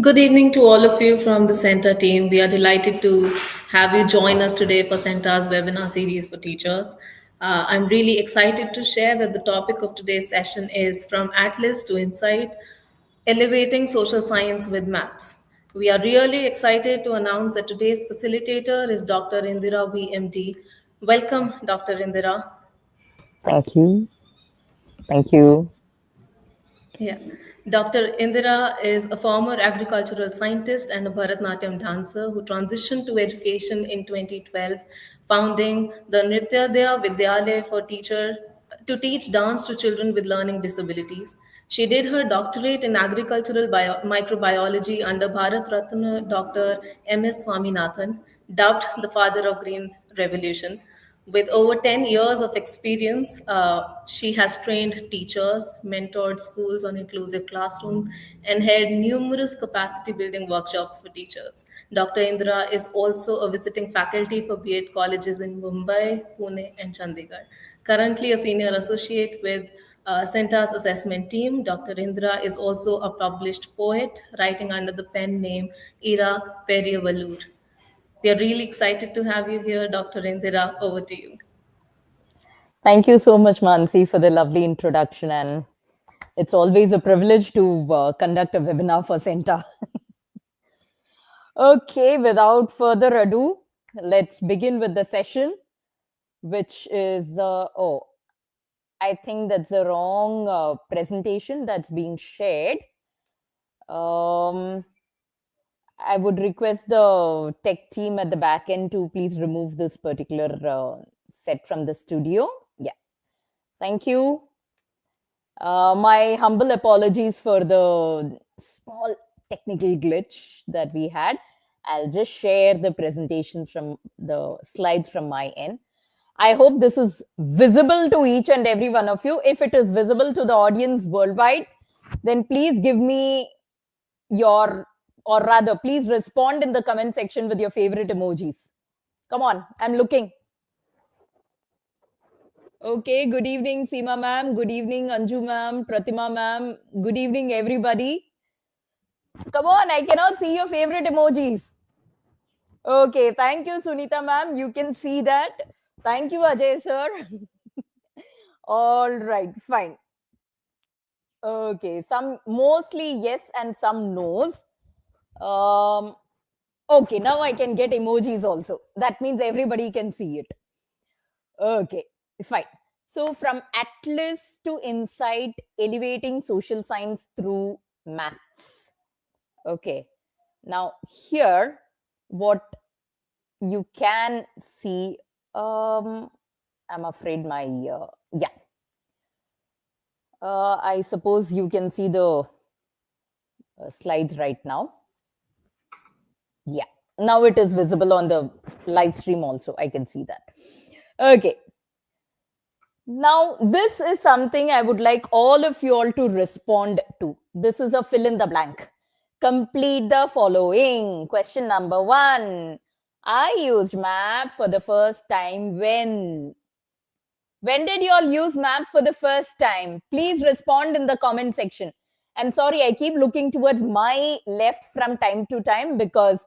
Good evening to all of you from the CENTA team. We are delighted to have you join us today for CENTA's webinar series for teachers. I'm really excited to share that the topic of today's session is From Atlas to Insight, Elevating Social Science with Maps. We are really excited to announce that today's facilitator is Dr. Indira VMD. Welcome, Dr. Indira. Thank you. Thank you. Yeah. Dr. Indira is a former agricultural scientist and a Bharatanatyam dancer who transitioned to education in 2012, founding the Nrutyadhyeya Vidyalaya for teacher to teach dance to children with learning disabilities. She did her doctorate in agricultural microbiology under Bharat Ratna Dr. M.S. Swaminathan, dubbed the father of Green Revolution. With over 10 years of experience, she has trained teachers, mentored schools on inclusive classrooms, and held numerous capacity building workshops for teachers. Dr. Indra is also a visiting faculty for B.Ed colleges in Mumbai, Pune, and Chandigarh. Currently a senior associate with CENTA's assessment team, Dr. Indra is also a published poet, writing under the pen name Ira Periyavallur. We are really excited to have you here, Dr. Indira. Over to you. Thank you so much, Mansi, for the lovely introduction. And it's always a privilege to conduct a webinar for CENTA. Okay, without further ado, let's begin with the session, which is, I think that's the wrong presentation that's being shared. I would request the tech team at the back end to please remove this particular set from the studio. Yeah, thank you. My humble apologies for the small technical glitch that we had. I'll just share the presentation from the slides from my end. I hope this is visible to each and every one of you. If it is visible to the audience worldwide, then please give me your, or rather, please respond in the comment section with your favorite emojis. Come on, I'm looking. Okay, good evening, Seema ma'am. Good evening, Anju ma'am, Pratima ma'am. Good evening, everybody. Come on, I cannot see your favorite emojis. Okay, thank you, Sunita ma'am. You can see that. Thank you, Ajay sir. All right, fine. Okay, some mostly yes and some no's. Um, okay, now I can get emojis also. That means everybody can see it. Okay, fine. So from Atlas to Insight, elevating social science through maths. Okay, now here, what you can see, I'm afraid my, yeah. I suppose you can see the slides right now. Yeah, now it is visible on the live stream also. I can see that. Okay. Now, this is something I would like all of you all to respond to. This is a fill in the blank. Complete the following. Question number 1. I used map for the first time when? When did you all use map for the first time? Please respond in the comment section. I'm sorry, I keep looking towards my left from time to time because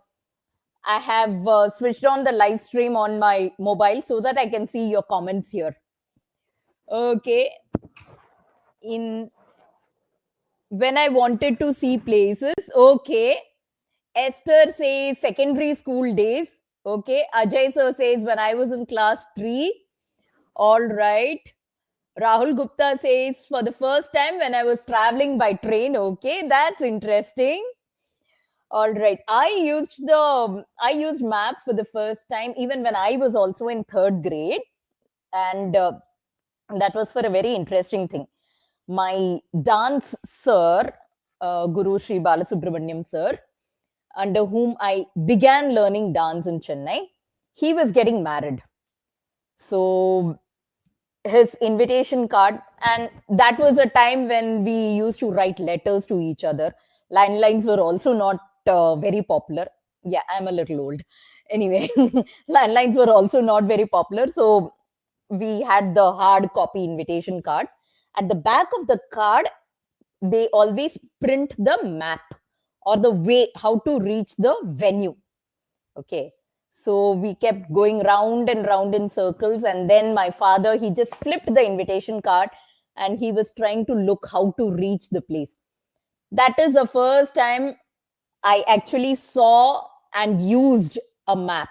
I have switched on the live stream on my mobile so that I can see your comments here. Okay. In when I wanted to see places, okay. Esther says secondary school days. Okay. Ajay sir says when I was in class 3. All right. Rahul Gupta says for the first time when I was traveling by train. Okay, that's interesting. All right. I used map for the first time even when I was also in 3rd grade, and that was for a very interesting thing. My dance sir, Guru Sri Balasubramaniam sir, under whom I began learning dance in Chennai, he was getting married. So his invitation card, and that was a time when we used to write letters to each other. Landlines were also not very popular. Yeah, I'm a little old. Anyway, landlines were also not very popular. So we had the hard copy invitation card. At the back of the card, they always print the map or the way how to reach the venue. Okay. So we kept going round and round in circles. And then my father, he just flipped the invitation card and he was trying to look how to reach the place. That is the first time I actually saw and used a map.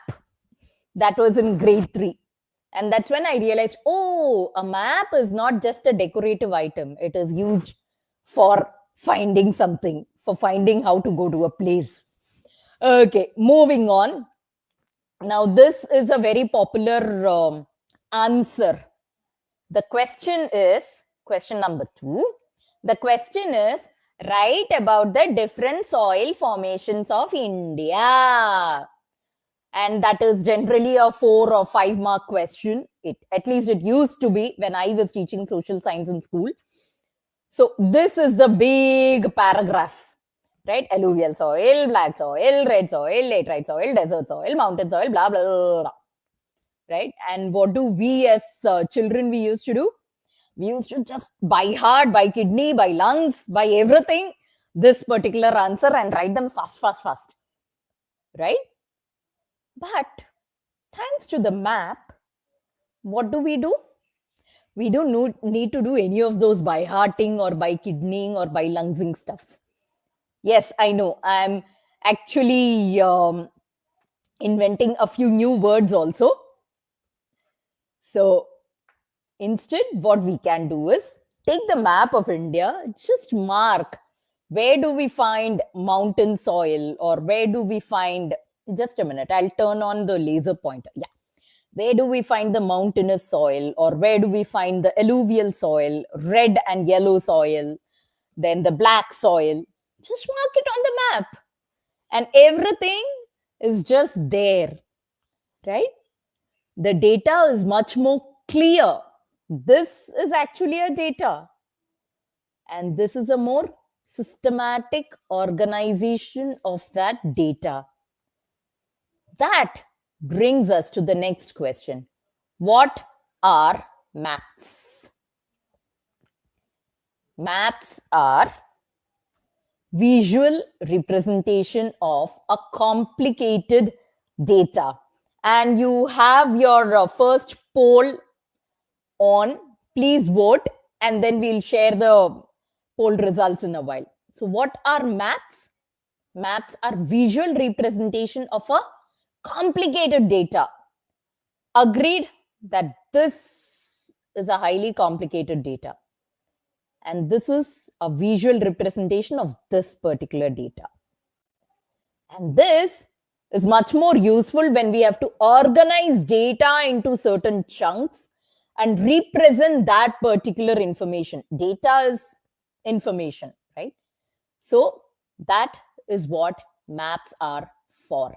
That was in grade 3. And that's when I realized, oh, a map is not just a decorative item. It is used for finding something, for finding how to go to a place. Okay, moving on. Now, this is a very popular answer. The question is, question number 2. The question is, write about the different soil formations of India. And that is generally a 4 or 5 mark question. At least it used to be when I was teaching social science in school. So this is the big paragraph, right? Alluvial soil, black soil, red soil, laterite soil, desert soil, mountain soil, blah, blah, blah, right? And what do we as children we used to do? We used to just by heart, by kidney, by lungs, by everything, this particular answer and write them fast, fast, fast, right? But thanks to the map, what do? We don't need to do any of those by hearting or by kidneying or by lungsing stuffs. Yes, I know. I'm actually inventing a few new words also. So instead, what we can do is take the map of India, just mark where do we find mountain soil or where do we find, just a minute, I'll turn on the laser pointer. Yeah. Where do we find the mountainous soil or where do we find the alluvial soil, red and yellow soil, then the black soil? Just mark it on the map and everything is just there, right? The data is much more clear. This is actually a data and this is a more systematic organization of that data. That brings us to the next question. What are maps? Maps are visual representation of a complicated data. And you have your first poll on. Please vote and then we'll share the poll results in a while. So what are maps? Maps are visual representation of a complicated data. Agreed that this is a highly complicated data. And this is a visual representation of this particular data. And this is much more useful when we have to organize data into certain chunks and represent that particular information. Data is information, right? So that is what maps are for.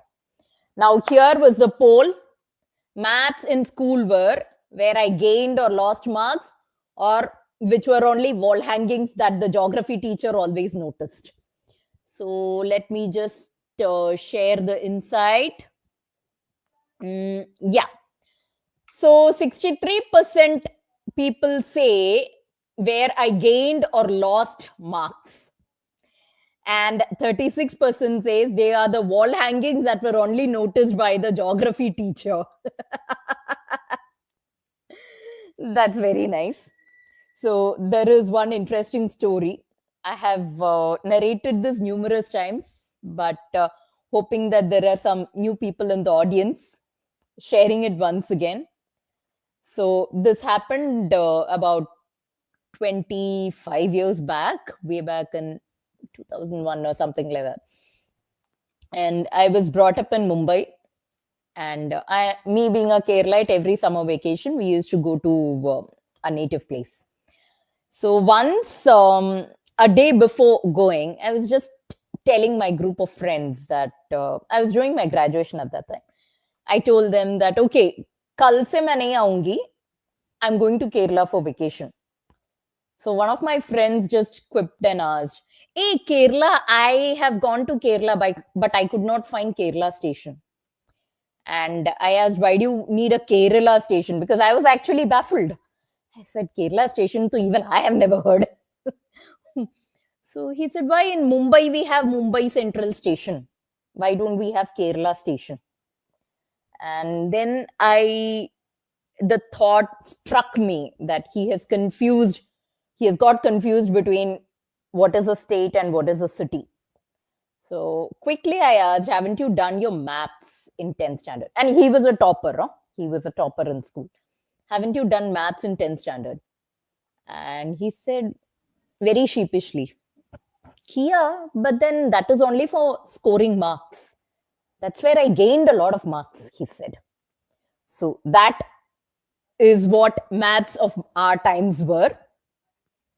Now, here was the poll. Maps in school were where I gained or lost marks, or which were only wall hangings that the geography teacher always noticed. So let me just share the insight. Yeah. So 63% people say where I gained or lost marks. And 36% says they are the wall hangings that were only noticed by the geography teacher. That's very nice. So there is one interesting story. I have narrated this numerous times, but hoping that there are some new people in the audience sharing it once again. So this happened about 25 years back, way back in 2001 or something like that. And I was brought up in Mumbai. And me being a Keralite, every summer vacation, we used to go to a native place. So once, a day before going, I was just telling my group of friends that I was doing my graduation at that time. I told them that, okay, kal se main nahi aungi. I'm going to Kerala for vacation. So one of my friends just quipped and asked, hey, Kerala, I have gone to Kerala, but I could not find Kerala station. And I asked, why do you need a Kerala station? Because I was actually baffled. I said, Kerala station, so even I have never heard. So he said, why in Mumbai we have Mumbai Central Station? Why don't we have Kerala station? And then the thought struck me that he has got confused between what is a state and what is a city. So quickly I asked, haven't you done your maths in 10th standard? And he was a topper, huh? He was a topper in school. Haven't you done maths in 10th standard? And he said very sheepishly, yeah, but then that is only for scoring marks. That's where I gained a lot of marks, he said. So that is what maths of our times were.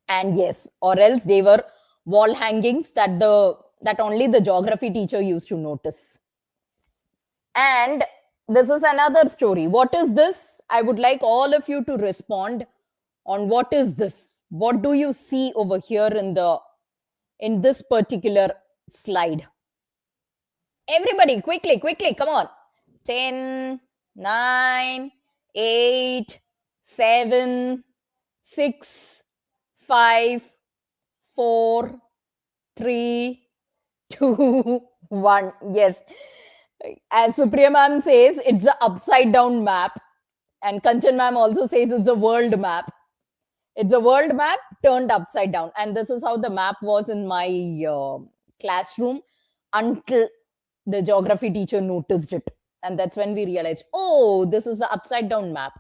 And yes, or else they were wall hangings that only the geography teacher used to notice. And this is another story. What is this? I would like all of you to respond on what is this? What do you see over here in this particular slide? Everybody, quickly, come on. 10, 9, 8, 7, 6, 5, 4, 3, 2, 1. Yes. As Supriya ma'am says, it's an upside down map. And Kanchan ma'am also says it's a world map. It's a world map turned upside down. And this is how the map was in my classroom until the geography teacher noticed it. And that's when we realized, oh, this is the upside down map.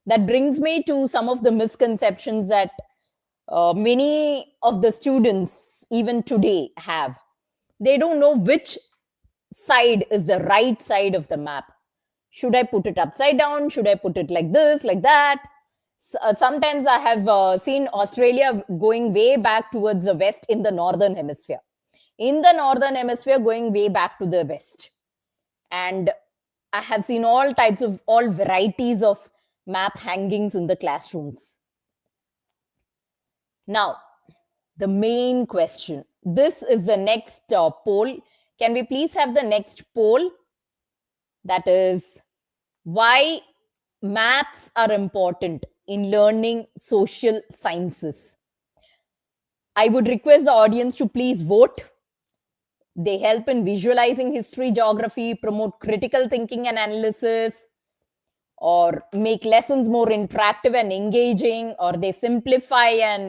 That brings me to some of the misconceptions that many of the students, even today, have. They don't know which side is the right side of the map. Should I put it upside down? Should I put it like this, like that? Sometimes I have seen Australia going way back towards the west in the northern hemisphere. In the northern hemisphere, going way back to the west. And I have seen all varieties of map hangings in the classrooms. Now, the main question. This is the next poll. Can we please have the next poll? That is, why maps are important in learning social sciences. I would request the audience to please vote. They help in visualizing history, geography, promote critical thinking and analysis, or make lessons more interactive and engaging, or they simplify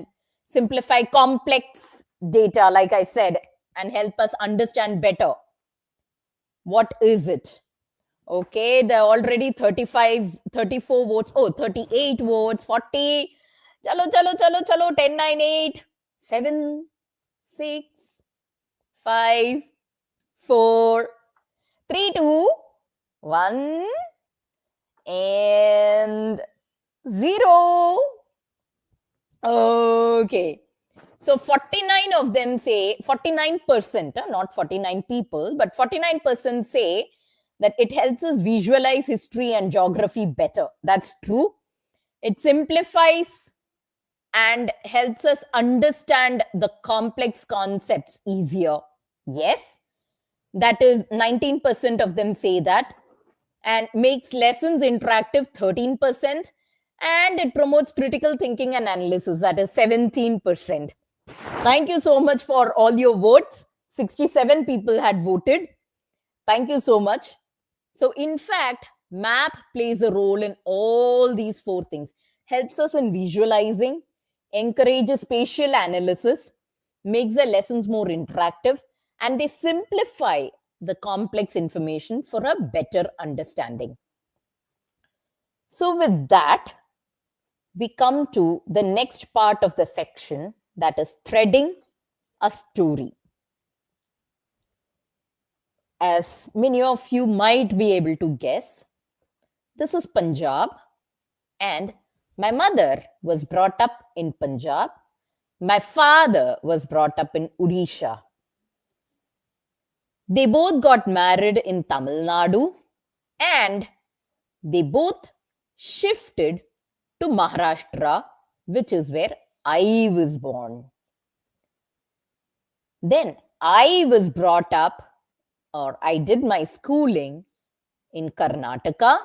complex data, like I said, and help us understand better. What is it? Okay, there are already 35, 34 votes. Oh, 38 votes, 40. Chalo, 10, 9, 8, 7, 6, 5, 4, 3, 2, 1, and 0. Okay. So 49 of them say, 49%, not 49 people, but 49% say that it helps us visualize history and geography better. That's true. It simplifies and helps us understand the complex concepts easier. Yes, that is 19% of them say that, and makes lessons interactive, 13%, and it promotes critical thinking and analysis, that is 17%. Thank you so much for all your votes. 67 people had voted. Thank you so much. So in fact, map plays a role in all these four things. Helps us in visualizing, encourages spatial analysis, makes the lessons more interactive, and they simplify the complex information for a better understanding. So with that, we come to the next part of the section, that is threading a story. As many of you might be able to guess, this is Punjab, and my mother was brought up in Punjab. My father was brought up in Odisha. They both got married in Tamil Nadu, and they both shifted to Maharashtra, which is where I was born. Then I was brought up, or I did my schooling in Karnataka.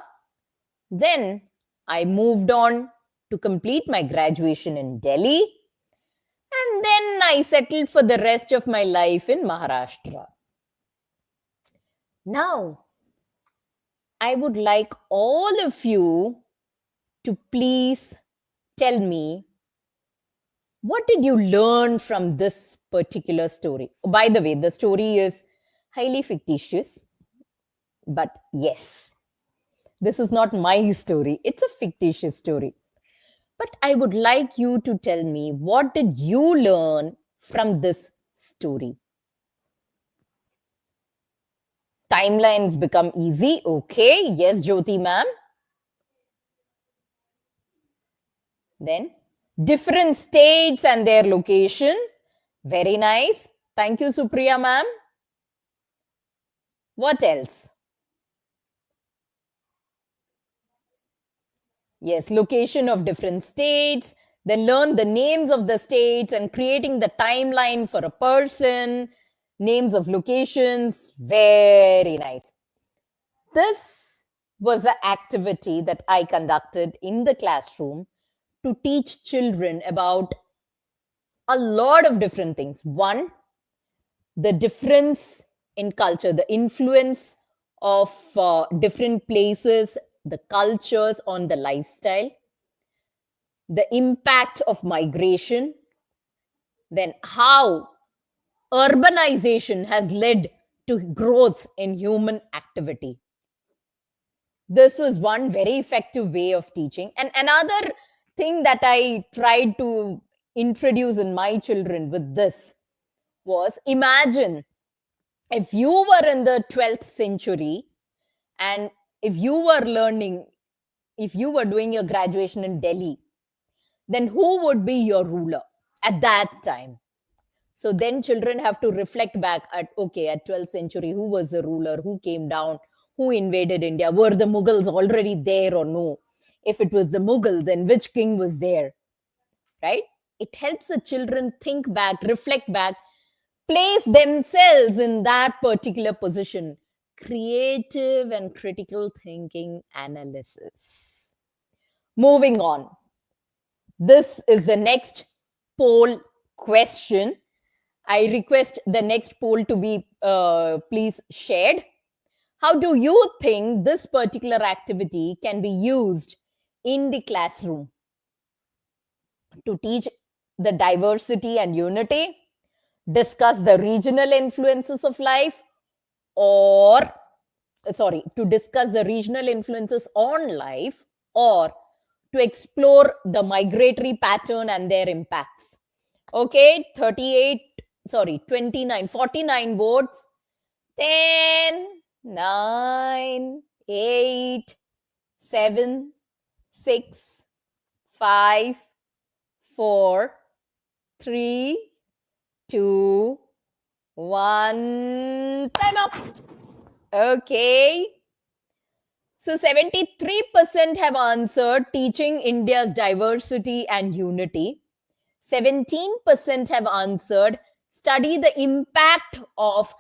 Then I moved on to complete my graduation in Delhi. And then I settled for the rest of my life in Maharashtra. Now, I would like all of you to please tell me, what did you learn from this particular story? By the way, the story is highly fictitious, but yes, this is not my story. It's a fictitious story. But I would like you to tell me, what did you learn from this story? Timelines become easy. Okay. Yes, Jyoti ma'am. Then different states and their location. Very nice. Thank you, Supriya ma'am. What else? Yes, location of different states. Then learn the names of the states and creating the timeline for a person, names of locations. Very nice. This was an activity that I conducted in the classroom to teach children about a lot of different things. One, the difference in culture, the influence of different places, the cultures on the lifestyle, the impact of migration, then how urbanization has led to growth in human activity. This was one very effective way of teaching. And another thing that I tried to introduce in my children with this was, imagine if you were in the 12th century and if you were learning, if you were doing your graduation in Delhi, then who would be your ruler at that time? So then children have to reflect back at, okay, at 12th century, who was the ruler, who came down, who invaded India? Were the Mughals already there or no? If it was the Mughals, then which king was there, right? It helps the children think back, reflect back, place themselves in that particular position. Creative and critical thinking analysis. Moving on. This is the next poll question. I request the next poll to be please shared. How do you think this particular activity can be used in the classroom to teach the diversity and unity, discuss the regional influences of life, or to discuss the regional influences on life, or to explore the migratory pattern and their impacts? Okay, 29, 49 votes. 10, 9, 8, 7, 6, 5, 4, 3, 2, 1. Time up. Okay. So 73% have answered teaching India's diversity and unity. 17% have answered study the impact of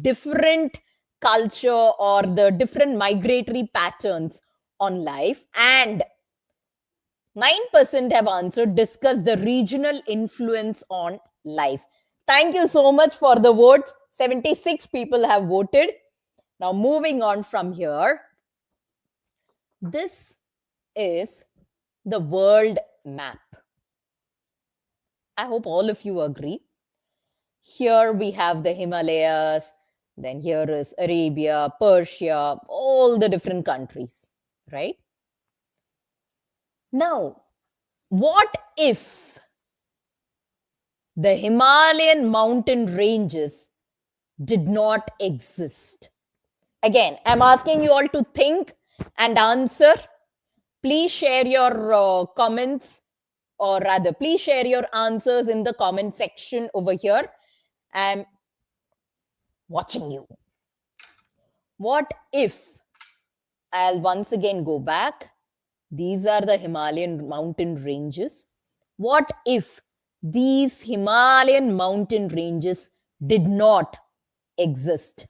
different culture or the different migratory patterns on life, and 9% have answered discuss the regional influence on life. Thank you so much for the votes. 76 people have voted. Now moving on from here, this is the world map. I hope all of you agree. Here we have the Himalayas, then here is Arabia, Persia, all the different countries, right? Now, what if the Himalayan mountain ranges did not exist? Again, I'm asking you all to think and answer. Please share your comments, or rather, please share your answers in the comment section over here. I'm watching you. What if, I'll once again go back. These are the Himalayan mountain ranges. What if these Himalayan mountain ranges did not exist?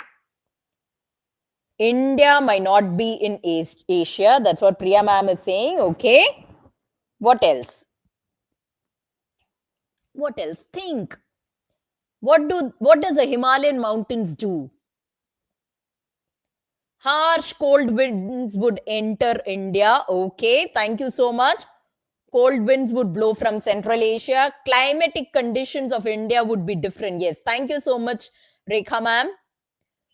India might not be in Asia. That's what Priya ma'am is saying. Okay. What else? What else? Think. What does the Himalayan mountains do? Harsh cold winds would enter India. Okay, thank you so much. Cold winds would blow from Central Asia. Climatic conditions of India would be different. Yes, thank you so much, Rekha ma'am.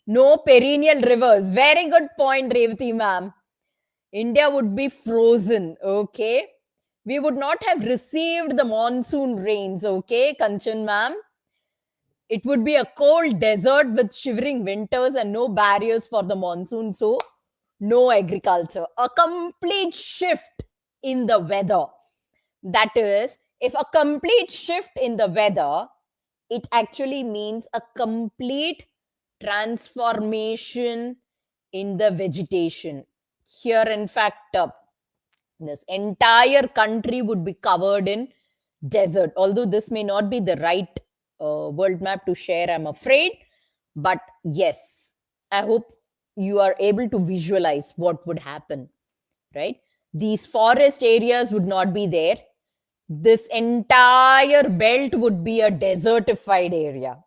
No perennial rivers. Very good point, Revati ma'am. India would be frozen. Okay. We would not have received the monsoon rains. Okay, Kanchan ma'am. It would be a cold desert with shivering winters and no barriers for the monsoon. So, no agriculture. A complete shift in the weather. That is, if a complete shift in the weather, it actually means a complete transformation in the vegetation. Here, in fact, this entire country would be covered in desert. Although this may not be the right world map to share, I'm afraid. But yes, I hope you are able to visualize what would happen, right? These forest areas would not be there. This entire belt would be a desertified area.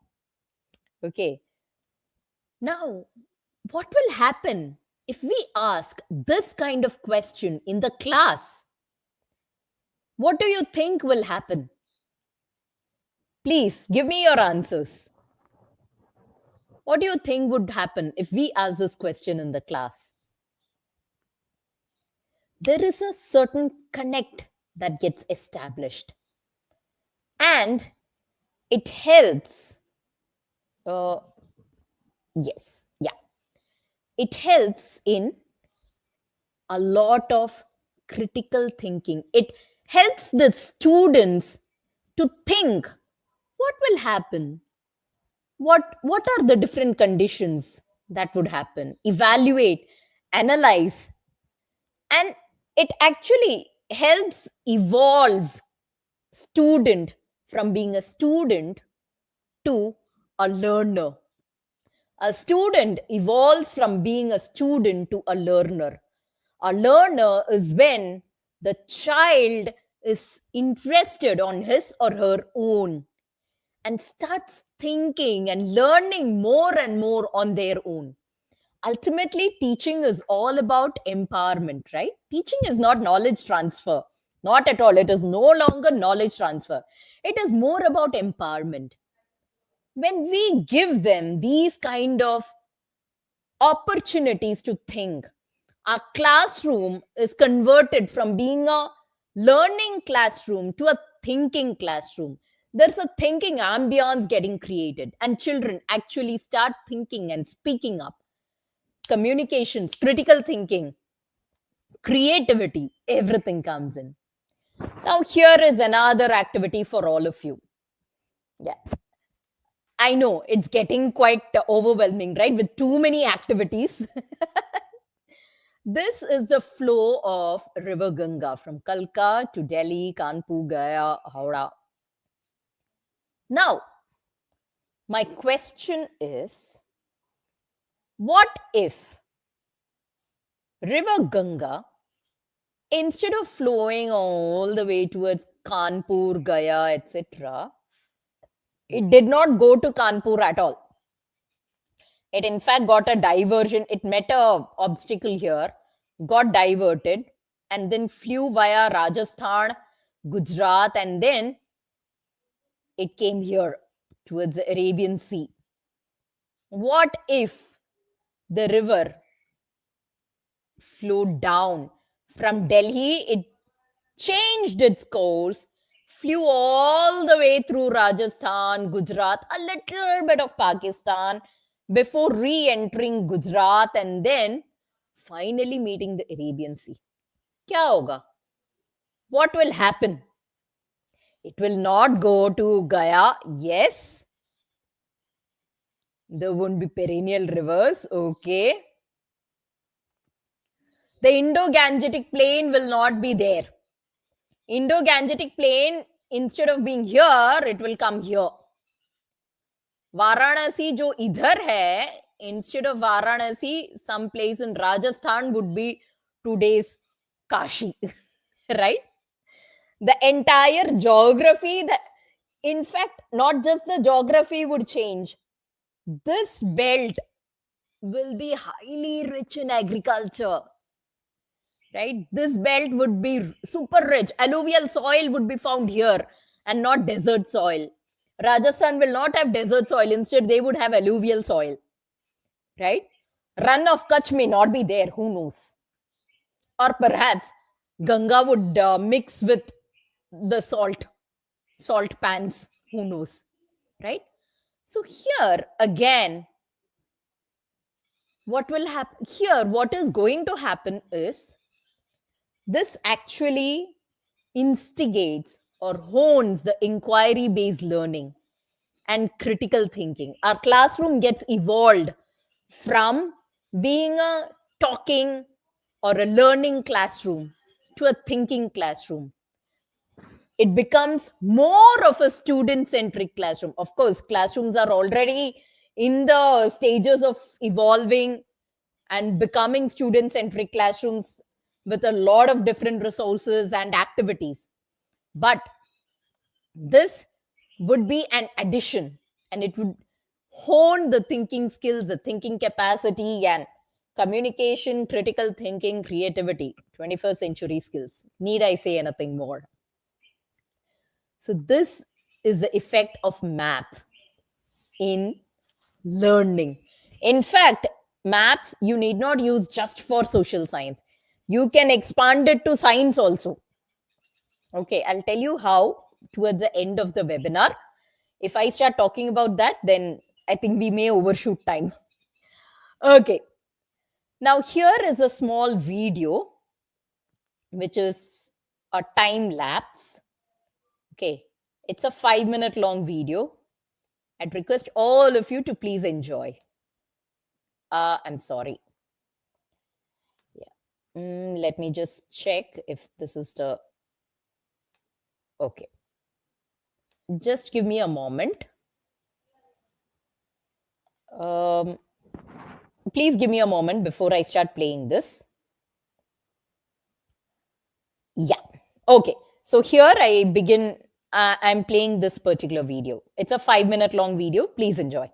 Okay. Now, what will happen if we ask this kind of question in the class? What do you think will happen? Please give me your answers. What do you think would happen if we ask this question in the class? There is a certain connect that gets established, and it helps. Uh, yes, yeah, it helps in a lot of critical thinking. It helps the students to think what will happen, what are the different conditions that would happen, evaluate, analyze, and it actually helps evolve student from being a student to a learner. A student evolves from being a student to a learner. A learner is when the child is interested on his or her own and starts thinking and learning more and more on their own. Ultimately, teaching is all about empowerment, right? Teaching is not knowledge transfer, not at all. It is no longer knowledge transfer, it is more about empowerment. When we give them these kind of opportunities to think, our classroom is converted from being a learning classroom to a thinking classroom. There's a thinking ambience getting created, and children actually start thinking and speaking up. Communications, critical thinking, creativity, everything comes in. Now, here is another activity for all of you. Yeah, I know it's getting quite overwhelming, right? With too many activities. This is the flow of River Ganga from Kalka to Delhi, Kanpur, Gaya, Howrah. Now, my question is, what if River Ganga, instead of flowing all the way towards Kanpur, Gaya, etc., it did not go to Kanpur at all? It in fact got a diversion. It met a obstacle here, got diverted, and then flew via Rajasthan, Gujarat, and then it came here towards the Arabian Sea. What if the river flowed down from Delhi? It changed its course, flew all the way through Rajasthan, Gujarat, a little bit of Pakistan before re entering Gujarat and then finally meeting the Arabian Sea. Kya hoga? What will happen? It will not go to Gaya. Yes, there won't be perennial rivers. Okay. The Indo-Gangetic plain will not be there. Indo-Gangetic plain, instead of being here, it will come here. Varanasi जो इधर है, instead of Varanasi, some place in Rajasthan would be today's Kashi, right? The entire geography, in fact, not just the geography would change. This belt will be highly rich in agriculture, right? This belt would be super rich. Alluvial soil would be found here and not desert soil. Rajasthan will not have desert soil. Instead, they would have alluvial soil, right? Run of Kutch may not be there. Who knows? Or perhaps Ganga would mix with the salt pans. Who knows? Right? So here again, what will happen here? What is going to happen is this actually instigates or hones the inquiry based learning and critical thinking. Our classroom gets evolved from being a talking or a learning classroom to a thinking classroom. It becomes more of a student centric classroom. Of course, classrooms are already in the stages of evolving and becoming student centric classrooms with a lot of different resources and activities. But this would be an addition, and it would hone the thinking skills, the thinking capacity, and communication, critical thinking, creativity, 21st century skills. Need I say anything more? So, this is the effect of map in learning. In fact, maps you need not use just for social science, you can expand it to science also. Okay, I'll tell you how towards the end of the webinar. If I start talking about that, then I think we may overshoot time. Okay, now here is a small video which is a time lapse. Okay, it's a 5-minute long video. I'd request all of you to please enjoy. I'm sorry. Yeah. Let me just check if this is the. Okay. Just give me a moment. Um, Please give me a moment before I start playing this. Yeah. Okay. So here I begin. I'm playing this particular video. It's a 5-minute long video. Please enjoy.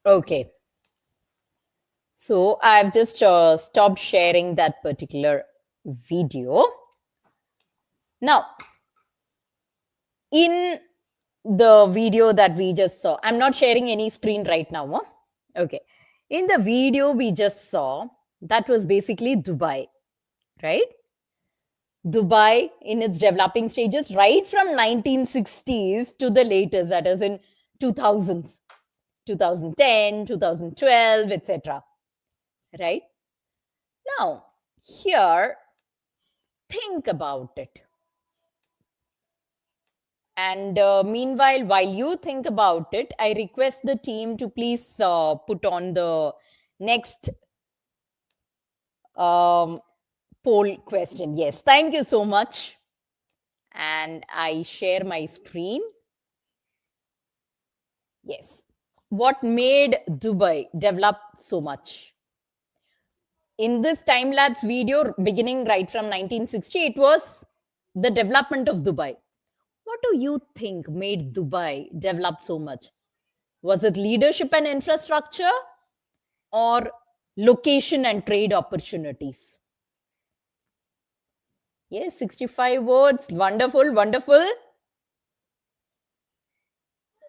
Okay. So I've just stopped sharing that particular video. Now, in the video that we just saw, I'm not sharing any screen right now. Huh? Okay. In the video we just saw, that was basically Dubai, right? Dubai in its developing stages, right from 1960s to the latest, that is in 2000s, 2010, 2012, etc. Right? Now, here, think about it. And meanwhile, while you think about it, I request the team to please put on the next um, poll question. Yes, thank you so much. And I share my screen. Yes. What made Dubai develop so much? In this time lapse video, beginning right from 1960, it was the development of Dubai. What do you think made Dubai develop so much? Was it leadership and infrastructure or location and trade opportunities? Yes, 65 words. Wonderful, wonderful.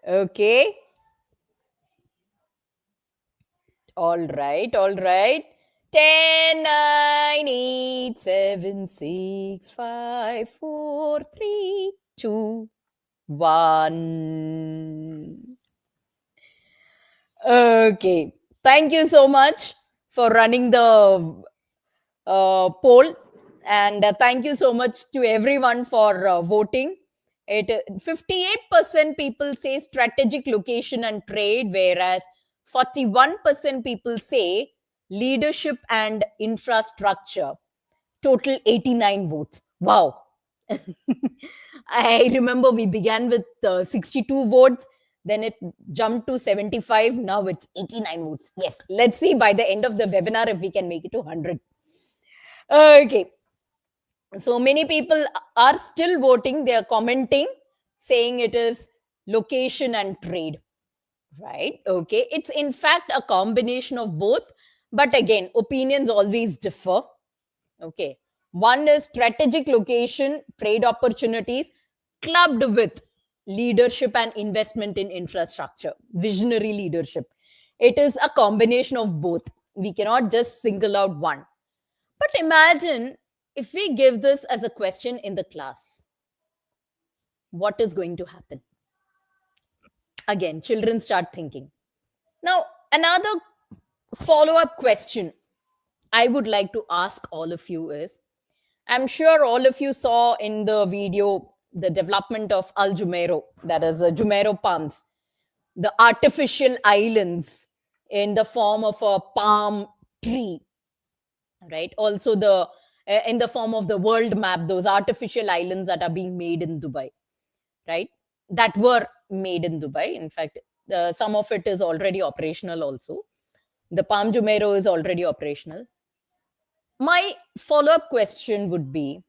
Okay. All right, all right. 10, 9, 8, 7, 6, 5, 4, 3, 2, 1. Okay. Thank you so much for running the poll. And thank you so much to everyone for voting. 58% people say strategic location and trade, whereas 41% people say leadership and infrastructure. Total 89 votes. Wow. I remember we began with 62 votes, then it jumped to 75. Now it's 89 votes. Yes, let's see by the end of the webinar if we can make it to 100. Okay. So many people are still voting, they are commenting, saying it is location and trade. Right. Okay. It's in fact a combination of both. But again, opinions always differ. Okay. One is strategic location, trade opportunities, clubbed with leadership and investment in infrastructure, visionary leadership. It is a combination of both. We cannot just single out one. But imagine if we give this as a question in the class, what is going to happen? Again, children start thinking. Now, another follow up question I would like to ask all of you is, I'm sure all of you saw in the video the development of Al Jumeirah, that is Jumeirah palms, the artificial islands in the form of a palm tree, right? Also, the in the form of the world map, those artificial islands that are being made in Dubai, right? That were made in Dubai. In fact, some of it is already operational also. The Palm Jumeirah is already operational. My follow up question would be,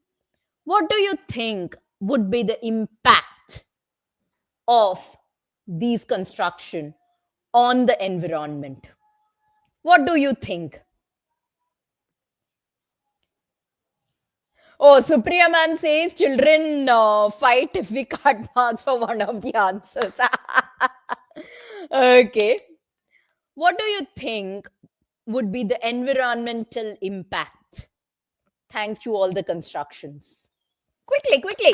what do you think would be the impact of these construction on the environment? What do you think? Oh, Supriya ma'am says children fight if we cut marks for one of the answers. Okay. What do you think would be the environmental impact thanks to all the constructions? Quickly, quickly.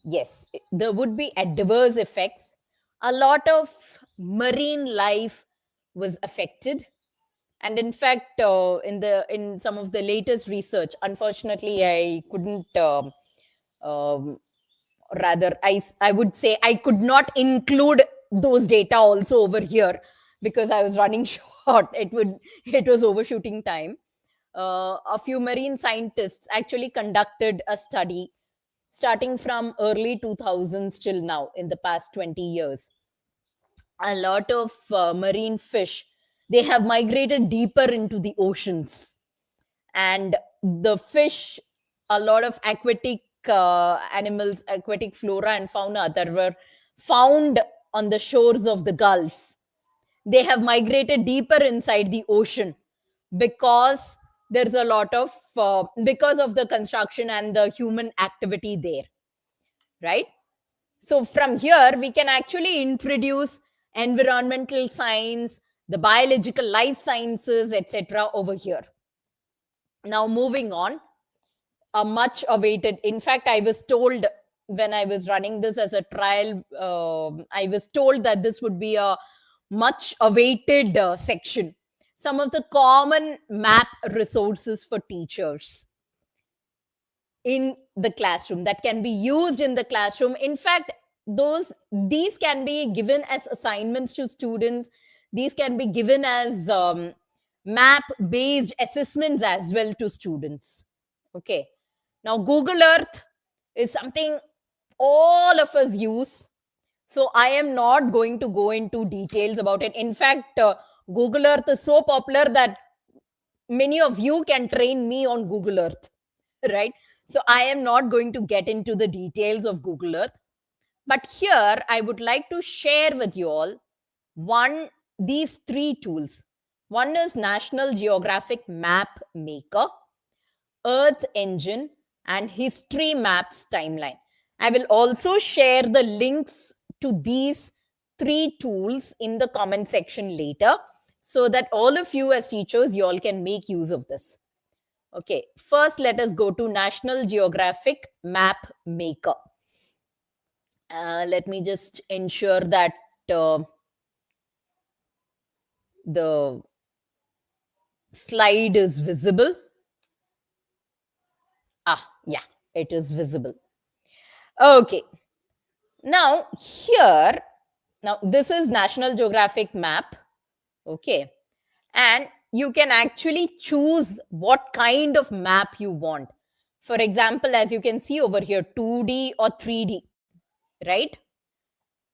Yes, there would be adverse effects. A lot of marine life was affected, and in fact, in some of the latest research, unfortunately, I couldn't. Um, Rather, I would say I could not include those data also over here because I was running short. It was overshooting time. A few marine scientists actually conducted a study starting from early 2000s till now, in the past 20 years. A lot of marine fish, they have migrated deeper into the oceans, and the fish, a lot of aquatic animals, aquatic flora and fauna that were found on the shores of the Gulf. They have migrated deeper inside the ocean because there's a lot of because of the construction and the human activity there, right? So from here we can actually introduce environmental science, the biological life sciences, etc. over here. Now moving on, a much awaited, in fact I was told when I was running this as a trial, I was told that this would be a much awaited section, some of the common map resources for teachers in the classroom that can be used in the classroom. In fact, these can be given as assignments to students. These can be given as map based assessments as well to students. Okay. Now Google Earth is something all of us use, so I am not going to go into details about it. In fact, Google Earth is so popular that many of you can train me on Google Earth, right? So I am not going to get into the details of Google Earth, but here I would like to share with you all these three tools. One is National Geographic Map Maker, Earth Engine, and History Maps Timeline. I will also share the links to these three tools in the comment section later, so that all of you as teachers, you all can make use of this. Okay, first let us go to National Geographic Map Maker. Let me just ensure that the slide is visible. Yeah, it is visible. Okay, now here, now this is National Geographic map. Okay, and you can actually choose what kind of map you want. For example, as you can see over here, 2D or 3D, right?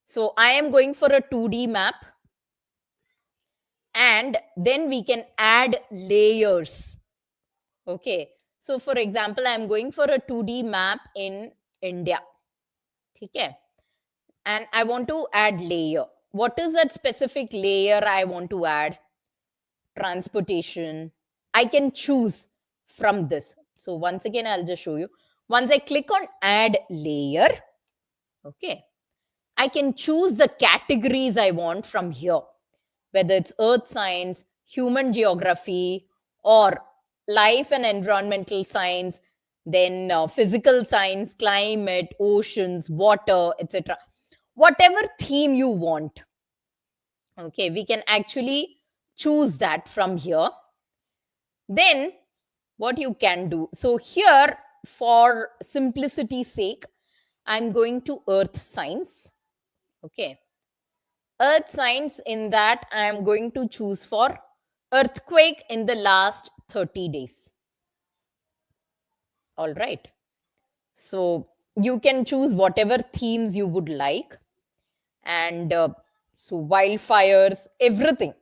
So I am going for a 2D map, and then we can add layers. Okay, so for example, I'm going for a 2D map in India. Okay, and I want to add layer. What is that specific layer I want to add? Transportation. I can choose from this. So once again, I'll just show you. Once I click on add layer, okay, I can choose the categories I want from here, whether it's earth science, human geography, or life and environmental science, then physical science, climate, oceans, water, etc. Whatever theme you want, okay, we can actually choose that from here. Then what you can do, so here for simplicity's sake, I'm going to earth science. Okay, earth science, in that I am going to choose for earthquake in the last 30 days. All right, so you can choose whatever themes you would like, and so wildfires, everything,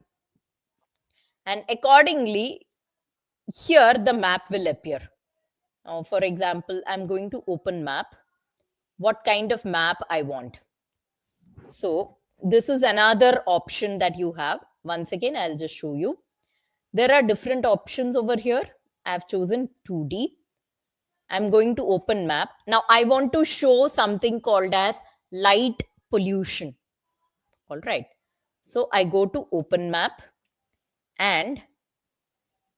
and accordingly here the map will appear. Now for example, I'm going to open map, what kind of map I want. So this is another option that you have. Once again, I'll just show you. There are different options over here. I've chosen 2D. I'm going to open map. Now I want to show something called as light pollution. All right. So I go to open map, and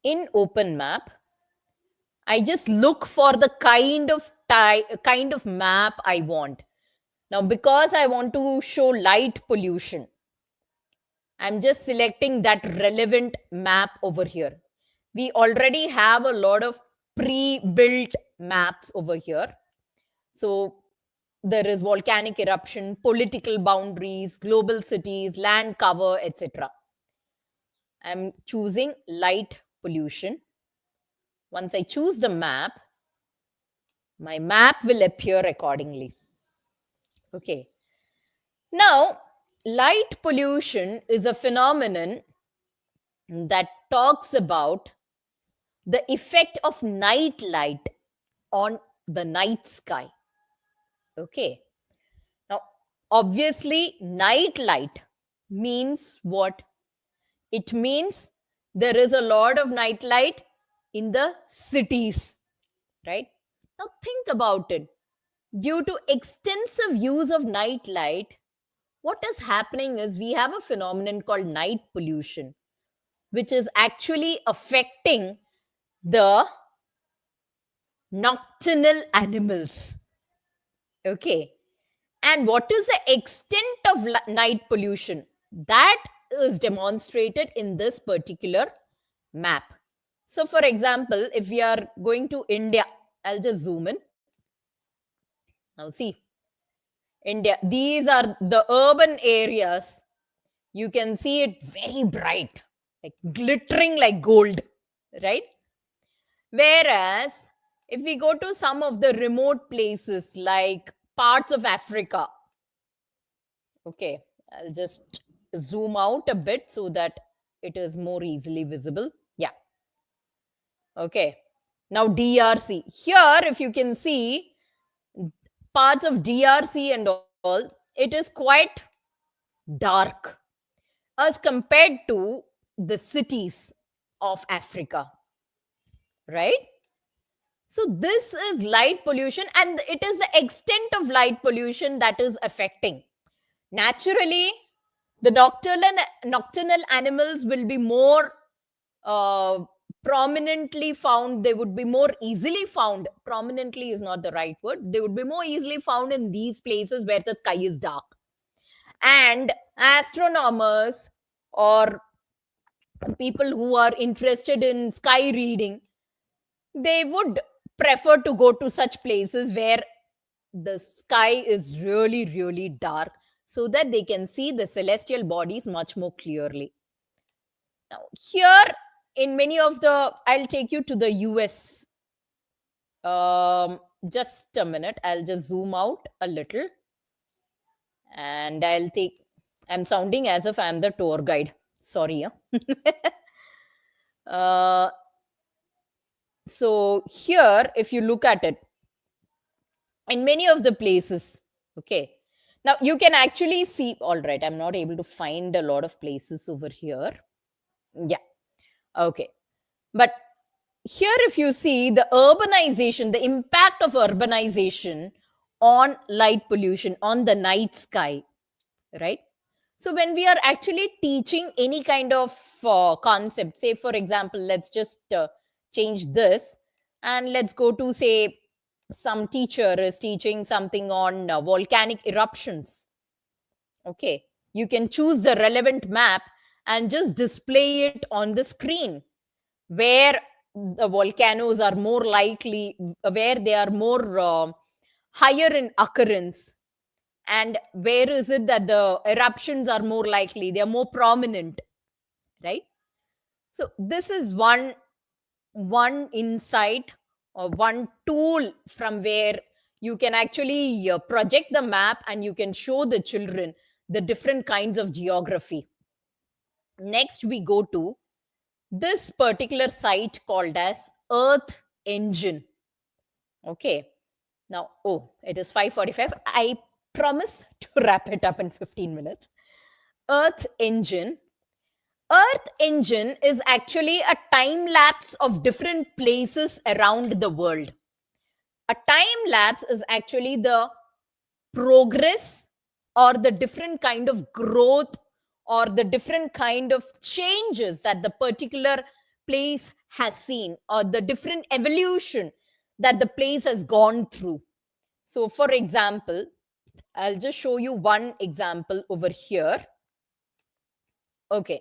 in open map, I just look for the kind of map I want. Now, because I want to show light pollution, I'm just selecting that relevant map over here. We already have a lot of pre-built maps over here. So there is volcanic eruption, political boundaries, global cities, land cover, etc. I'm choosing light pollution. Once I choose the map, my map will appear accordingly. Okay. Now, light pollution is a phenomenon that talks about the effect of night light on the night sky. Okay. Now, Obviously, night light means what? It means there is a lot of night light in the cities, right? Now, think about it. Due to extensive use of night light, what is happening is we have a phenomenon called night pollution, which is actually affecting the nocturnal animals. Okay. And what is the extent of night pollution? That is demonstrated in this particular map. So, for example, if we are going to India, I'll just zoom in. Now, see, India, these are the urban areas. You can see it very bright, like glittering like gold, right? Whereas, if we go to some of the remote places like parts of Africa, okay, I'll just zoom out a bit so that it is more easily visible. Yeah. Okay. Now DRC. Here, if you can see parts of DRC and all, it is quite dark as compared to the cities of Africa, right? So this is light pollution, and it is the extent of light pollution that is affecting. Naturally, the nocturnal animals will be more uh, prominently found. They would be more easily found. Prominently is not the right word. They would be more easily found in these places where the sky is dark. And astronomers or people who are interested in sky reading, they would prefer to go to such places where the sky is really, really dark so that they can see the celestial bodies much more clearly. Now, here in many of the, I'll take you to the US. Just a minute, I'll just zoom out a little and I'm sounding as if I'm the tour guide. Sorry. uh, so, here, if you look at it, in many of the places, okay, now you can actually see, all right, I'm not able to find a lot of places over here. Yeah, okay. But here, if you see the urbanization, the impact of urbanization on light pollution, on the night sky, right? So, when we are actually teaching any kind of concept, say, for example, let's just change this and let's go to, say, some teacher is teaching something on volcanic eruptions. Okay, you can choose the relevant map and just display it on the screen where the volcanoes are more likely, where they are more higher in occurrence, and where is it that the eruptions are more likely, they are more prominent, right? So this is one insight or one tool from where you can actually project the map and you can show the children the different kinds of geography. Next, we go to this particular site called as Earth Engine. Okay. Now, oh, it is 5:45. I promise to wrap it up in 15 minutes. Earth Engine. Earth Engine is actually a time lapse of different places around the world. A time lapse is actually the progress or the different kind of growth or the different kind of changes that the particular place has seen, or the different evolution that the place has gone through. So, for example, I'll just show you one example over here. Okay.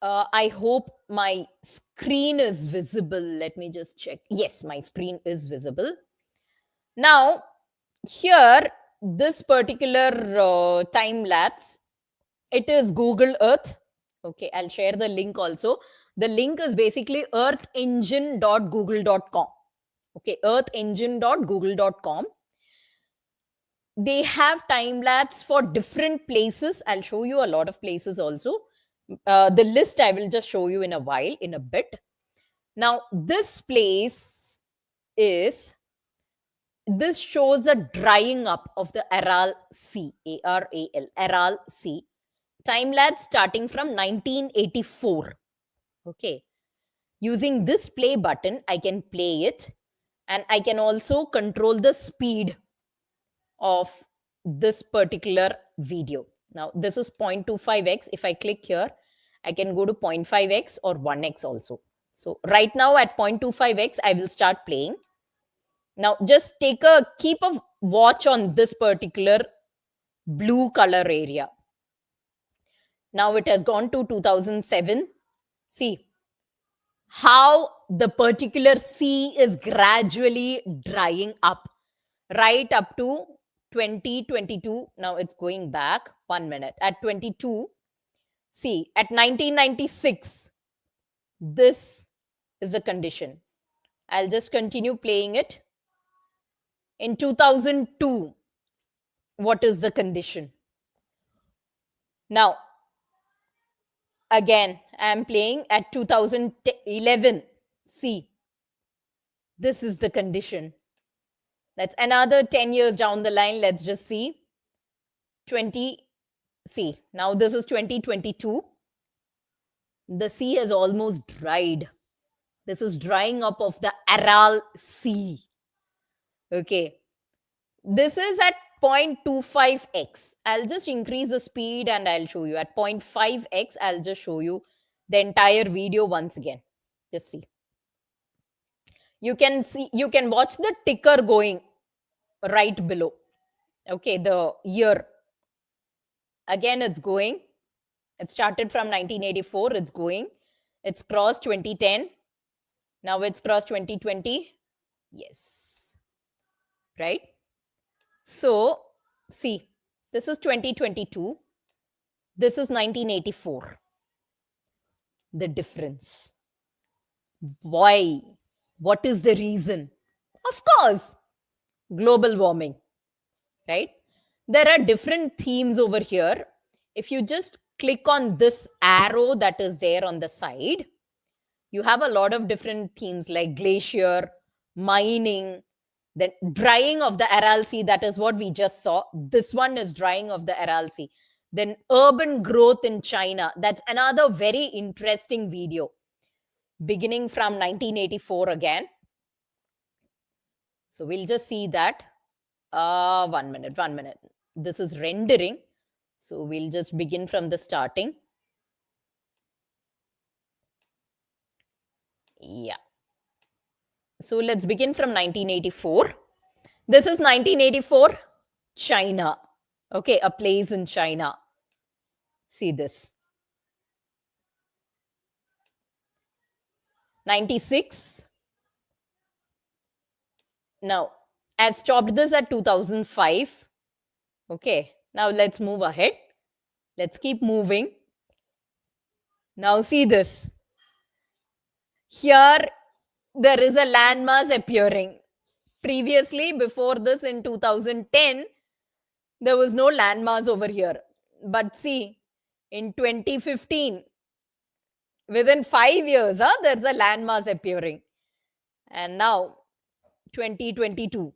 I hope my screen is visible. Let me just check. Yes, my screen is visible. Now, here, this particular time lapse, it is Google Earth. Okay, I'll share the link also. The link is basically earthengine.google.com. Okay, earthengine.google.com. They have time lapse for different places. I'll show you a lot of places also. The list I will just show you in a while, in a bit. Now, this place is this shows a drying up of the Aral Sea, Aral, Aral Sea, time lapse starting from 1984. Okay. Using this play button, I can play it, and I can also control the speed of this particular video. Now, this is 0.25x. If I click here, I can go to 0.5x or 1x also. So right now at 0.25x, I will start playing. Now, just keep a watch on this particular blue color area. Now it has gone to 2007. See how the particular sea is gradually drying up right up to 2022. Now it's going back 1 minute. At 22, see, at 1996, this is the condition. I'll just continue playing it. In 2002, what is the condition? Now, again, I'm playing at 2011. See, this is the condition. That's another 10 years down the line. Let's just see. 20, see, now this is 2022. The sea has almost dried. This is drying up of the Aral Sea. Okay. This is at 0.25x. I'll just increase the speed and I'll show you. At 0.5x, I'll just show you the entire video once again. Just see. You can watch the ticker going right below. Okay, the year. Again, it's going. It started from 1984. It's going. It's crossed 2010. Now it's crossed 2020. Yes. Right? So, see, this is 2022. This is 1984. The difference. Why? What is the reason? Of course, global warming, right? There are different themes over here. If you just click on this arrow that is there on the side, you have a lot of different themes like glacier, mining, the drying of the Aral Sea. That is what we just saw. This one is drying of the Aral Sea. Then urban growth in China. That's another very interesting video beginning from 1984 again. So we'll just see that. 1 minute. This is rendering. So we'll just begin from the starting. Yeah. So let's begin from 1984. This is 1984, China. Okay, a place in China. See this. 96. Now, I've stopped this at 2005. Okay, now let's move ahead. Let's keep moving. Now see this. Here, there is a landmass appearing. Previously, before this in 2010, there was no landmass over here. But see, in 2015, within 5 years, there's a landmass appearing. And now, 2022.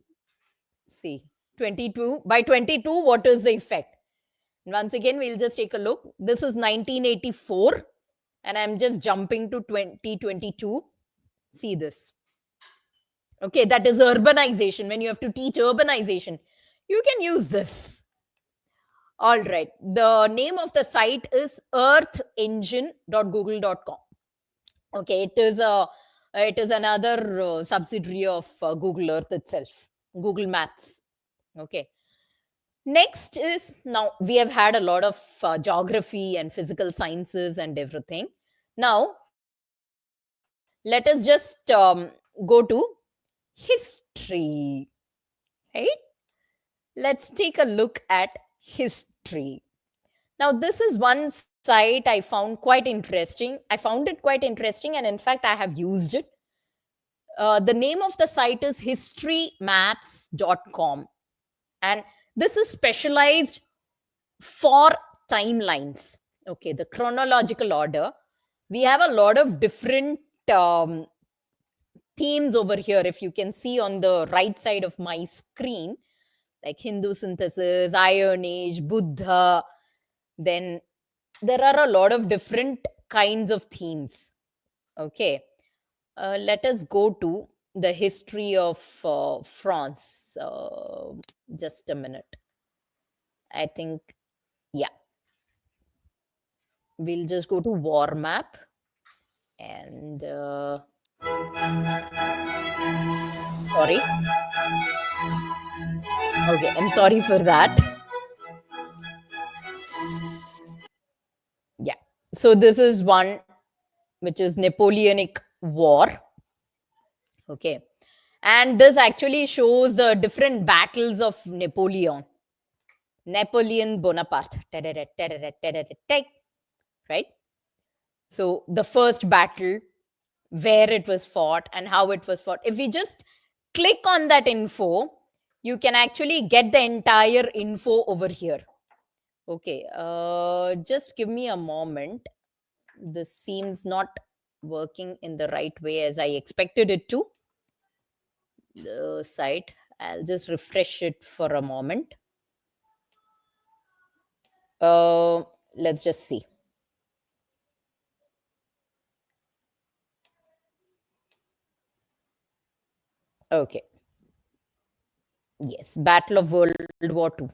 See, 22. By 22, what is the effect? Once again, we'll just take a look. This is 1984. And I'm just jumping to 2022. See this. Okay, that is urbanization. When you have to teach urbanization, you can use this. All right. The name of the site is earthengine.google.com. Okay, it is another subsidiary of Google Earth itself, Google Maps. Okay. Next is, now we have had a lot of geography and physical sciences and everything. Now, let us just go to history, right? Let's take a look at history. Now, this is one site I found quite interesting. I found it quite interesting, and in fact, I have used it. The name of the site is historymaps.com. And this is specialized for timelines. Okay, the chronological order. We have a lot of different themes over here, if you can see on the right side of my screen, like Hindu synthesis, Iron Age, Buddha, then there are a lot of different kinds of themes. Okay. Let us go to the history of France. Just a minute. I think, yeah, we'll just go to war map and sorry. Okay, I'm sorry for that. Yeah. So this is one which is Napoleonic War. Okay. And this actually shows the different battles of Napoleon. Napoleon Bonaparte. Right? So the first battle, where it was fought and how it was fought. If we just click on that info, you can actually get the entire info over here. Okay, just give me a moment. This seems not working in the right way as I expected it to. The site, I'll just refresh it for a moment. Let's just see. Okay. Yes, Battle of World War II.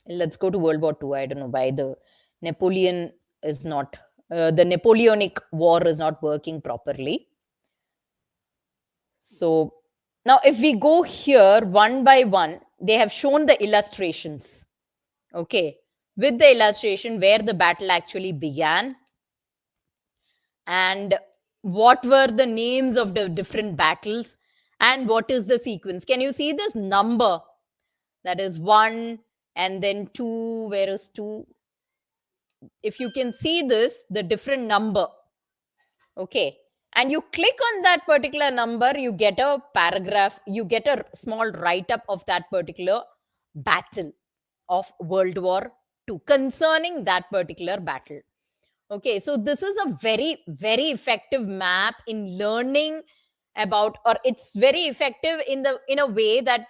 Let's go to World War II. I don't know why the Napoleon is not, the Napoleonic War is not working properly. So now, if we go here one by one, they have shown the illustrations. Okay, with the illustration where the battle actually began and what were the names of the different battles and what is the sequence. Can you see this number? That is 1 and then 2. Where is 2? If you can see this, the different number. Okay. And you click on that particular number, you get a paragraph, you get a small write up of that particular battle of World War II concerning that particular battle. Okay, so this is a very, very effective map in learning about, or it's very effective in a way that,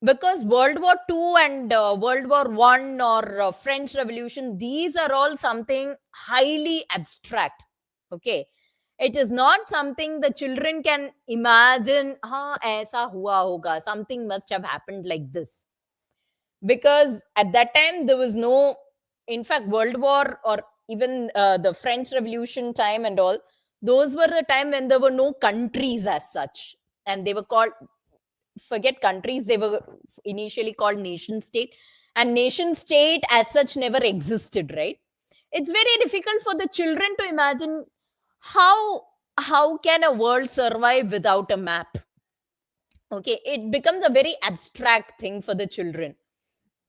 because World War II and World War One or French Revolution, these are all something highly abstract. Okay, it is not something the children can imagine. Ha, aisa hua hoga. Something must have happened like this, because at that time there was no, in fact, World War or even the French Revolution time and all. Those were the time when there were no countries as such, and they were called, forget countries, they were initially called nation state, and nation state as such never existed, right? It's very difficult for the children to imagine how how can a world survive without a map. Okay, it becomes a very abstract thing for the children.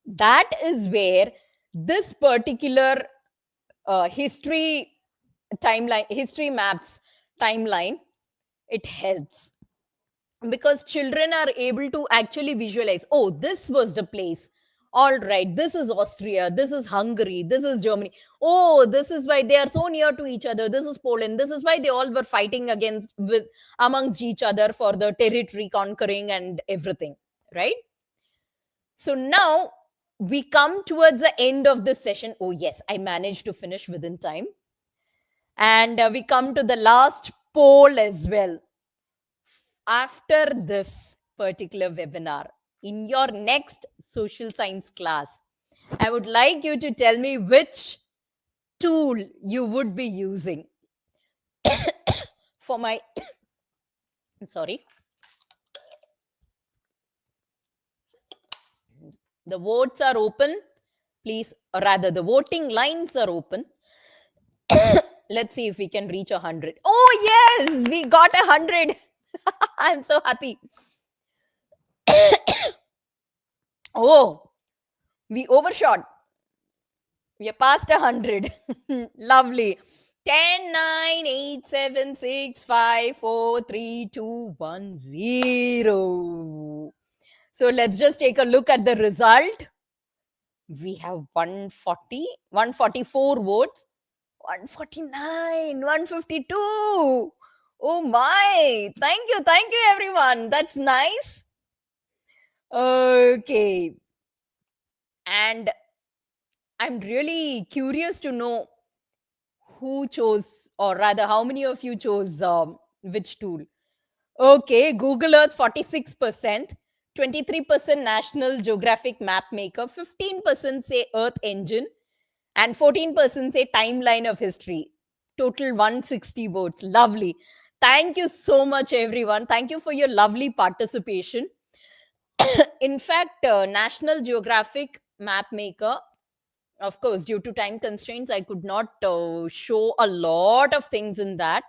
That is where this particular history timeline, history maps timeline, it helps, because children are able to actually visualize, oh, this was the place, all right, this is Austria, this is Hungary, this is Germany, oh, this is why they are so near to each other, this is Poland, this is why they all were fighting against with amongst each other for the territory conquering and everything, right? So now we come towards the end of this session. Oh yes, I managed to finish within time. And we come to the last poll as well. After this particular webinar, in your next social science class, I would like you to tell me which tool you would be using for my sorry, the votes are open, please, or rather the voting lines are open. Let's see if we can reach 100. Oh yes, we got 100. I'm so happy. Oh, we overshot. We are past 100. Lovely. 10, 9, 8, 7, 6, 5, 4, 3, 2, 1, 0. So let's just take a look at the result. We have 140, 144 votes, 149, 152. Oh my! Thank you, everyone. That's nice. Okay, and I'm really curious to know who chose, or rather, how many of you chose which tool. Okay, Google Earth 46%, 23% National Geographic Map Maker, 15% say Earth Engine, and 14% say Timeline of History. Total 160 votes. Lovely. Thank you so much, everyone. Thank you for your lovely participation. In fact, National Geographic Map Maker, of course, due to time constraints, I could not show a lot of things in that.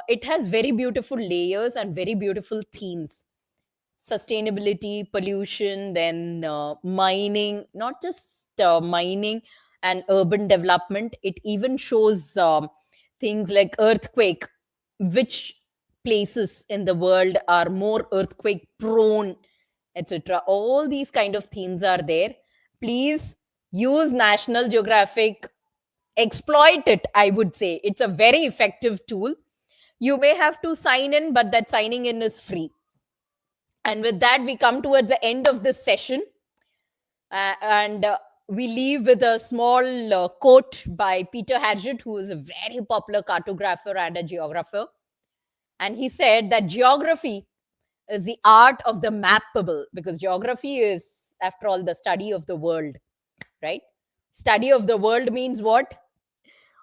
It has very beautiful layers and very beautiful themes: sustainability, pollution, then mining, not just mining and urban development. It even shows things like earthquake, which places in the world are more earthquake prone, etc. All these kind of themes are there. Please use National Geographic, exploit it. I would say it's a very effective tool. You may have to sign in, but that signing in is free. And with that, we come towards the end of this session. And we leave with a small quote by Peter Harriet, who is a very popular cartographer and a geographer. And he said that geography is the art of the mappable, because geography is, after all, the study of the world, right? Study of the world means what?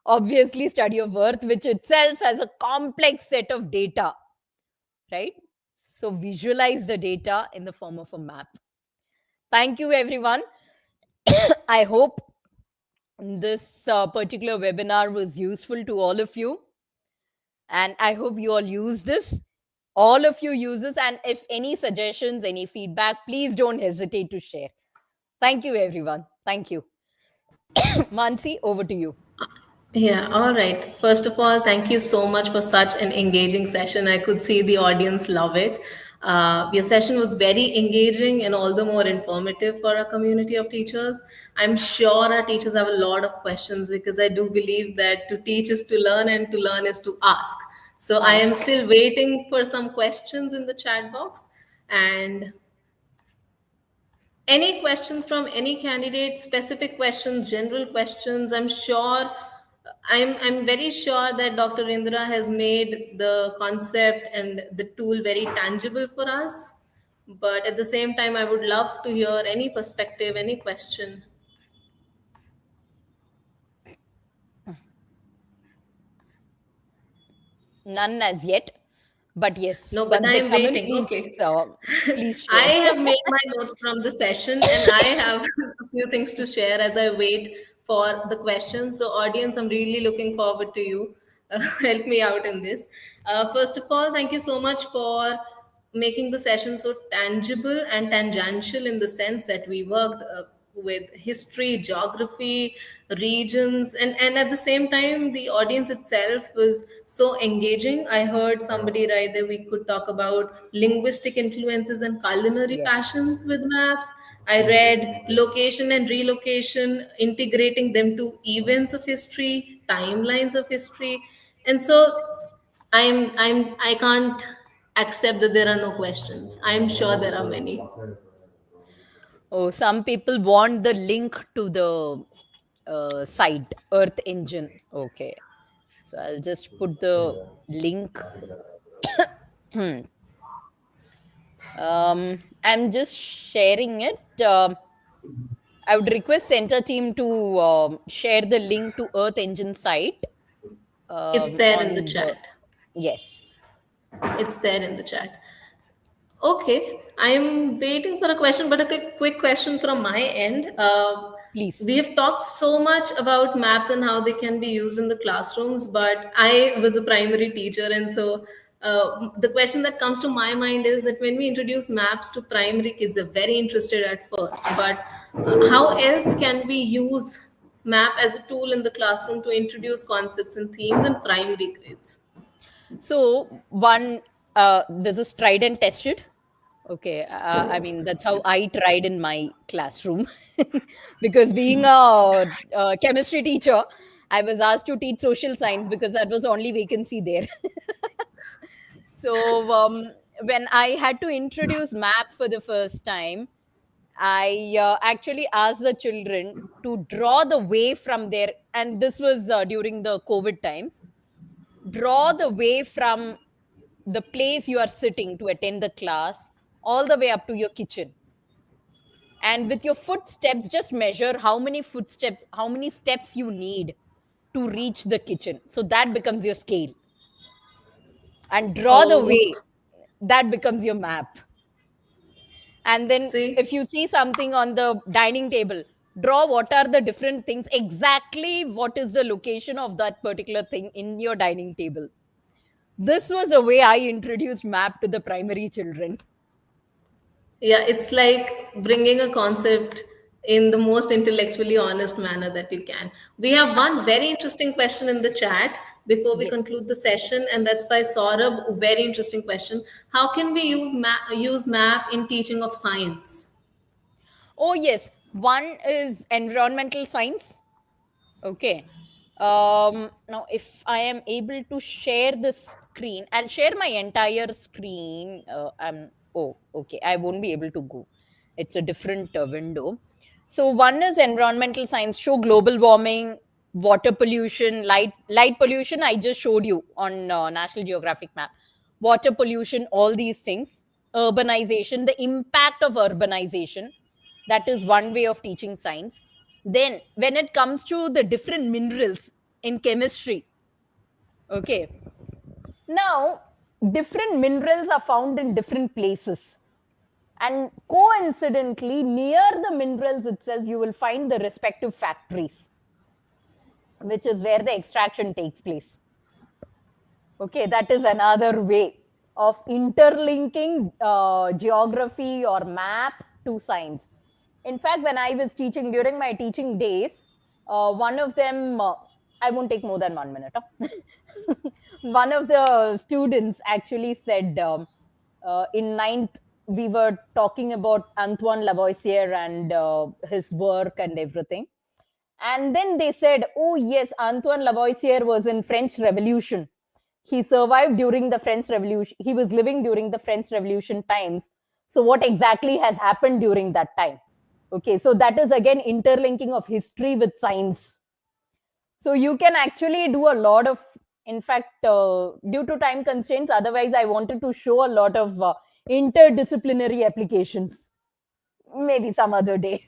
Obviously, study of Earth, which itself has a complex set of data, right? So visualize the data in the form of a map. Thank you, everyone. I hope this particular webinar was useful to all of you. And I hope you all use this. All of you use this. And if any suggestions, any feedback, please don't hesitate to share. Thank you, everyone. Thank you. Mansi, over to you. Yeah, all right. First of all, thank you so much for such an engaging session. I could see the audience love it. Your session was very engaging and all the more informative for our community of teachers. I'm sure our teachers have a lot of questions, because I do believe that to teach is to learn and to learn is to ask. So I am Nice. still waiting for some questions in the chat box. And any questions from any candidate, specific questions, general questions? I'm very sure that Dr. Indira has made the concept and the tool very tangible for us. But at the same time, I would love to hear any perspective, any question. None as yet. But yes, No, but once they I'm come in, waiting. Okay. please I share. have made my notes from the session, and I have a few things to share as I wait for the questions. So, audience, I'm really looking forward to you. Help me out in this. First of all, thank you so much for making the session so tangible and tangential, in the sense that we worked with history, geography, regions, and at the same time, the audience itself was so engaging. I heard somebody write that we could talk about linguistic influences and culinary Yes. fashions with maps. I read location and relocation, integrating them to events of history, timelines of history. And so I can't accept that there are no questions. I'm sure there are many. Oh, some people want the link to the site, Earth Engine. Okay. So I'll just put the link. I'm just sharing it. I would request center team to share the link to Earth Engine site It's there in the on the. chat. Yes, It's there in the chat. Okay, I'm waiting for a question, but a quick question from my end. please. We have talked so much about maps and how they can be used in the classrooms, but I was a primary teacher, and so the question that comes to my mind is that when we introduce maps to primary kids, they're very interested at first, but how else can we use map as a tool in the classroom to introduce concepts and themes in primary grades? So one, this is tried and tested. Okay, I mean that's how I tried in my classroom, because being a chemistry teacher, I was asked to teach social science because that was the only vacancy there. So when I had to introduce map for the first time, I actually asked the children to draw the way from there, and this was during the COVID times. Draw the way from the place you are sitting to attend the class all the way up to your kitchen. And with your footsteps, just measure how many footsteps, how many steps you need to reach the kitchen. So that becomes your scale. And draw the Oh, way, that becomes your map. And then see. if you see something on the dining table, draw what are the different things, exactly what is the location of that particular thing in your dining table. This was a way I introduced map to the primary children. Yeah, it's like bringing a concept in the most intellectually honest manner that you can. We have one very interesting question in the chat before we Yes. conclude the session, and that's by Saurabh. A very interesting question. How can we use map in teaching of science? Oh, yes. One is environmental science. Okay. Now, if I am able to share the screen, I'll share my entire screen. Oh, okay. I won't be able to go. It's a different window. So one is environmental science, show global warming, water pollution, light pollution. I just showed you on National Geographic map. Water pollution, all these things. Urbanization, the impact of urbanization. That is one way of teaching science. Then, when it comes to the different minerals in chemistry, okay, now different minerals are found in different places. And coincidentally, near the minerals itself, you will find the respective factories, which is where the extraction takes place. Okay, that is another way of interlinking geography or map to science. In fact, when I was teaching during my teaching days, one of them, I won't take more than 1 minute. Huh? One of the students actually said, in ninth, we were talking about Antoine Lavoisier and his work and everything. And then they said, oh, yes, Antoine Lavoisier was in French Revolution. He survived during the French Revolution. He was living during the French Revolution times. So, what exactly has happened during that time? Okay, so that is again interlinking of history with science. So, you can actually do a lot of, in fact, due to time constraints, otherwise, I wanted to show a lot of interdisciplinary applications. Maybe some other day.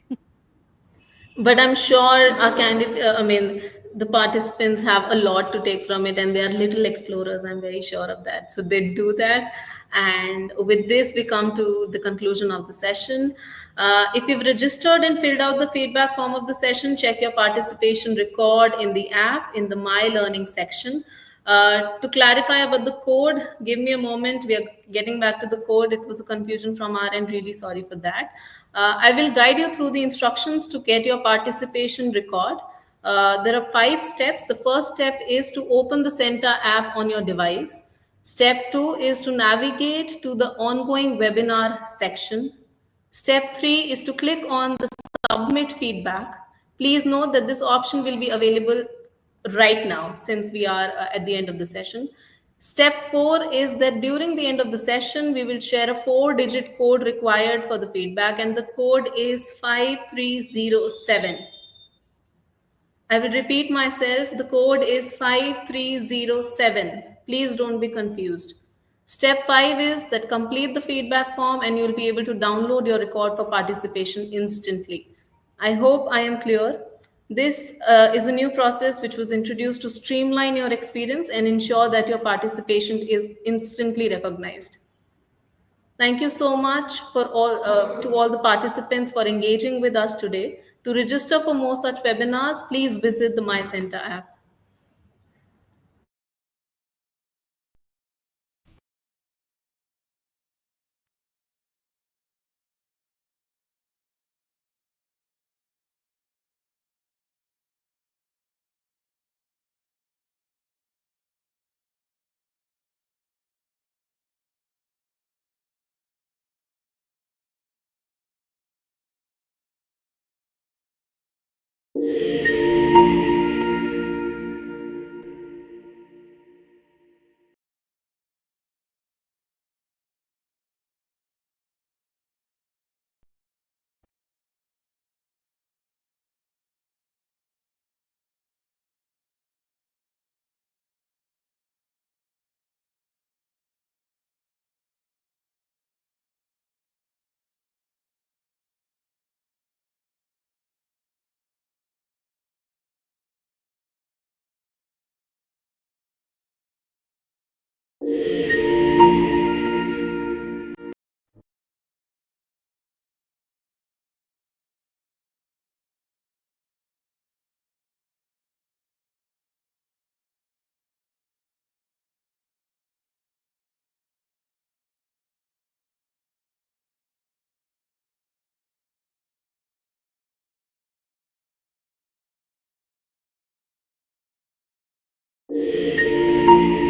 But I'm sure our candidate, the participants have a lot to take from it, and they are little explorers. I'm very sure of that. So they do that. And with this, we come to the conclusion of the session. If you've registered and filled out the feedback form of the session, check your participation record in the app in the My Learning section. To clarify about the code, give me a moment. We are getting back to the code. It was a confusion from our end. Really sorry for that. I will guide you through the instructions to get your participation record. There are 5 steps. The first step is to open the CENTA app on your device. Step 2 is to navigate to the ongoing webinar section. Step 3 is to click on the submit feedback. Please note that this option will be available right now since we are at the end of the session. Step 4 is that during the end of the session, we will share a 4-digit code required for the feedback, and the code is 5307. I will repeat myself. The code is 5307. Please don't be confused. Step 5 is that complete the feedback form and you'll be able to download your record for participation instantly. I hope I am clear. This is a new process which was introduced to streamline your experience and ensure that your participation is instantly recognized. Thank you so much for to all the participants for engaging with us today. To register for more such webinars, please visit the My Center app.